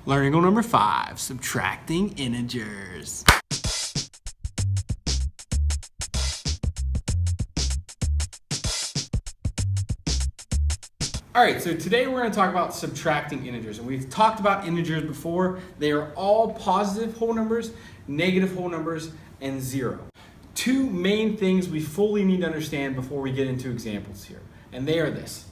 Learning goal number 5, subtracting integers. All right, so today we're going to talk about subtracting integers. And we've talked about integers before. They are all positive whole numbers, negative whole numbers, and 0. Two main things we fully need to understand before we get into examples here. And they are this.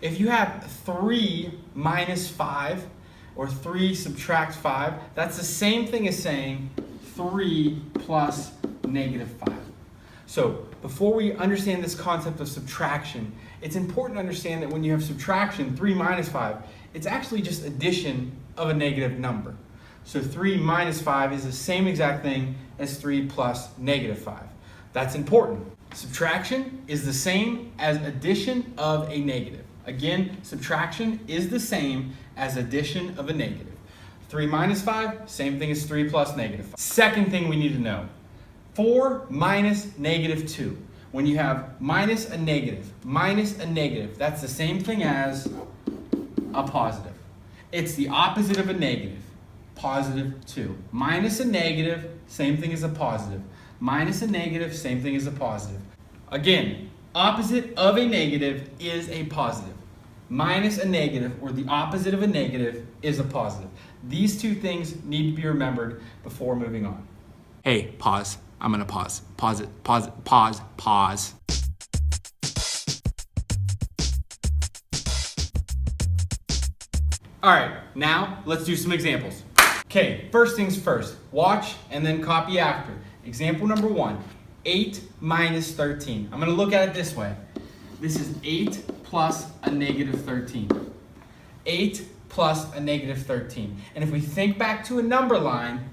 If you have 3 minus 5, or 3 subtract 5, that's the same thing as saying 3 plus negative 5. So before we understand this concept of subtraction, it's important to understand that when you have subtraction, 3 minus 5, it's actually just addition of a negative number. So 3 minus 5 is the same exact thing as 3 plus negative 5. That's important. Subtraction is the same as addition of a negative. Again, subtraction is the same as addition of a negative. 3 minus 5, same thing as 3 plus negative 5. Second thing we need to know, 4 minus negative 2. When you have minus a negative, that's the same thing as a positive. It's the opposite of a negative, positive 2. Minus a negative, same thing as a positive. Minus a negative, same thing as a positive. Again, opposite of a negative is a positive. Minus a negative, or the opposite of a negative, is a positive. These two things need to be remembered before moving on. Hey, pause. I'm gonna pause. Pause it. Pause it. Pause. All right, now let's do some examples. Okay, first things first. Watch and then copy after. Example number 1, 8 minus 13. I'm gonna look at it this way. This is 8 plus a negative 13. 8 plus a negative 13. And if we think back to a number line,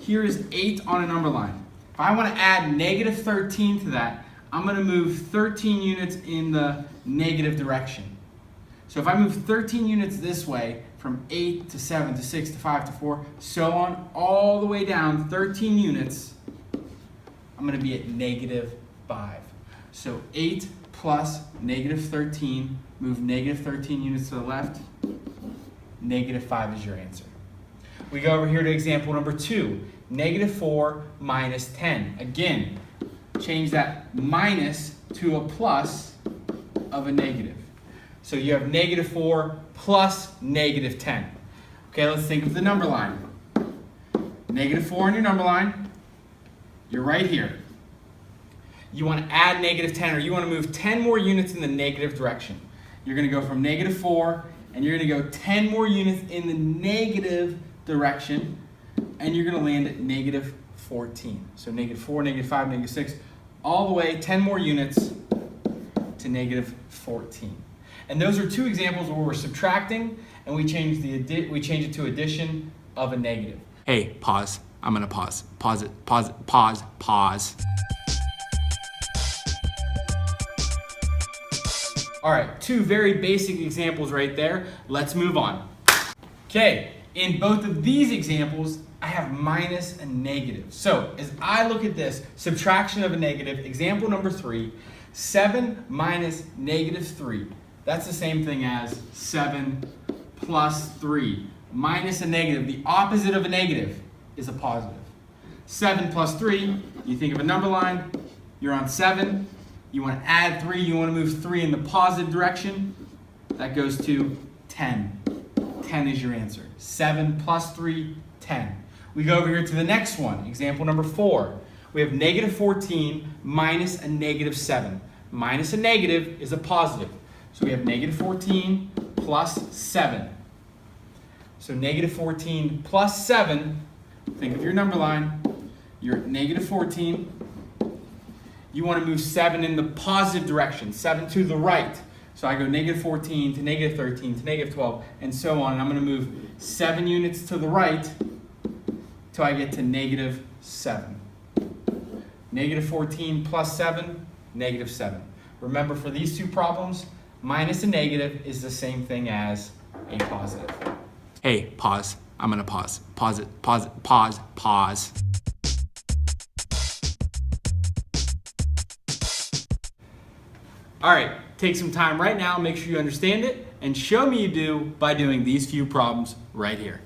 here is 8 on a number line. If I want to add negative 13 to that, I'm going to move 13 units in the negative direction. So if I move 13 units this way, from 8 to 7 to 6 to 5 to 4, so on, all the way down 13 units, I'm going to be at negative 5. So 8 plus negative 13, move negative 13 units to the left, negative 5 is your answer. We go over here to example number 2, negative 4 minus 10. Again, change that minus to a plus of a negative. So you have negative 4 plus negative 10. Okay, let's think of the number line. Negative 4 on your number line, you're right here. You want to add negative 10, or you want to move 10 more units in the negative direction. You're going to go from negative 4, and you're going to go 10 more units in the negative direction, and you're going to land at negative 14. So negative 4, negative 5, negative 6, all the way 10 more units to negative 14. And those are two examples where we're subtracting, and we change it to addition of a negative. Hey, pause. I'm gonna pause. Pause it. Pause. All right, two very basic examples right there. Let's move on. Okay, in both of these examples, I have minus and negative. So as I look at this, subtraction of a negative, example number 3, 7 minus negative 3. That's the same thing as 7 plus 3. Minus a negative, the opposite of a negative is a positive. 7 plus 3, you think of a number line, you're on 7. You want to add 3, you want to move 3 in the positive direction. That goes to 10. 10 is your answer. 7 plus 3, 10. We go over here to the next one, example number 4. We have negative 14 minus a negative 7. Minus a negative is a positive. So we have negative 14 plus 7. So negative 14 plus 7, think of your number line. You're at negative 14. You want to move 7 in the positive direction, 7 to the right. So I go negative 14 to negative 13 to negative 12, and so on. And I'm going to move 7 units to the right till I get to negative 7. Negative 14 plus 7, negative 7. Remember, for these two problems, minus a negative is the same thing as a positive. Hey, pause. I'm gonna pause. Pause it. Pause. All right, take some time right now, make sure you understand it, and show me you do by doing these few problems right here.